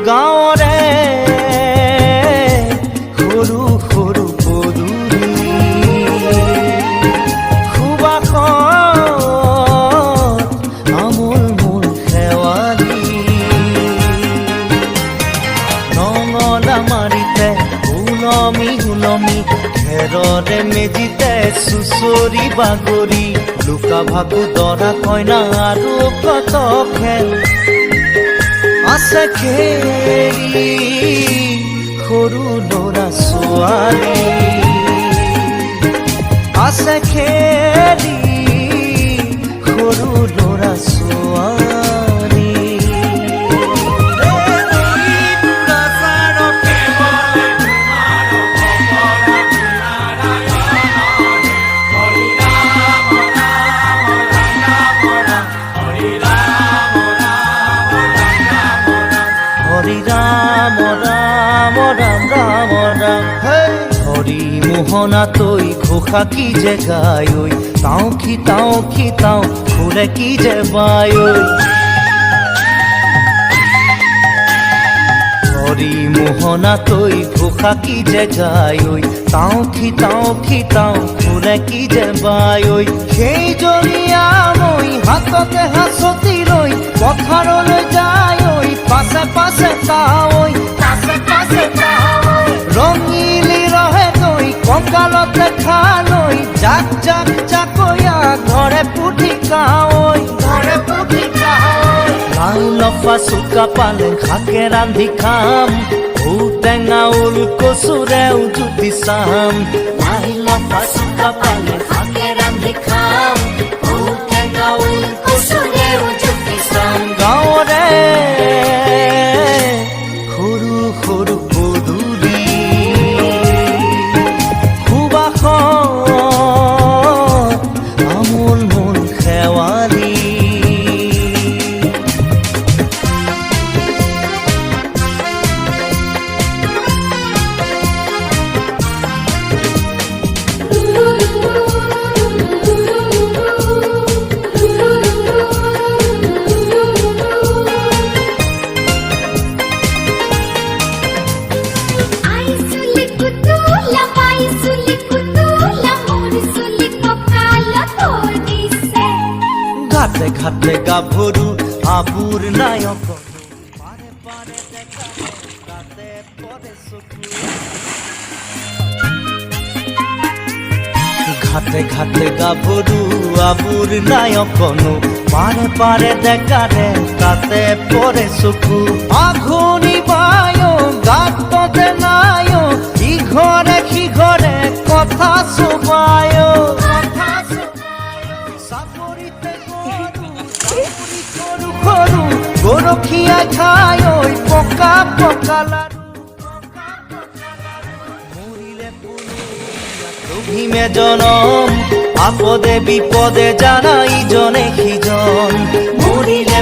গাঁৱৰে সৰু সৰু পদূলি সুবাসত আমোল মোল শেৱালি নঙলা মাৰিতে উলমি উলমি খেৰৰে মেজিতে চুচৰি বাগৰি লুকা ভাকু দৰা কইনা আৰু কত খেল আছে খেলি সৰু ল'ৰা ছোৱালী আছে খেলি সৰু ল'ৰা ছোৱালী হৰি ৰাম ৰাম ৰাম ৰাম ৰাম হৰি মোহনা তৈ ঘোষা কি যে গায় তাও খিতাও ফুলে কি যে বায় হৰি মোহনা তৈ ঘোষা কি যে গায় তাও খিতাও ফুলে কি যে বায় সেই জৰিয়া মই হাততে হাঁচতি লৈ পথাৰলৈ যায় পাছে পাছে তাৱৈ ৰঙিলি ৰহে তৈ কঁকালতে খালৈ জাক জাকৈয়া ঘৰে পুঠি কাৱৈ লাই লফা চুকা পালেং শাকে ৰান্ধি খাম ঔটেঙা ওল কচুৰেও জুতি চাম লাই লফা চুকা পালেং শাকে ৰান্ধি খাম ঔটেঙা ওল কচুৰেও জুতি চাম গাঁৱৰে সৰু সৰু পদূলি সুবাসত আমোল মোল শেৱালি ঘাটে ঘাটে গাভৰু আবুৰ নায়ক পাৰে পাৰে দেখা তাতে পৰে চকু ঘাটে ঘাটে গাভৰু আবুৰ নায়কনো পাৰে পাৰে দেখা তাতে পৰে চকু আঘোণি বায় গাততে নাই ইঘৰে সিঘৰে কথা চুবায় গৰখীয়া খাই পকা পকা লাৰু মৰিলে অভিমে জনম আপদে বিপদে জানা ইজনে সিজন মৰিলে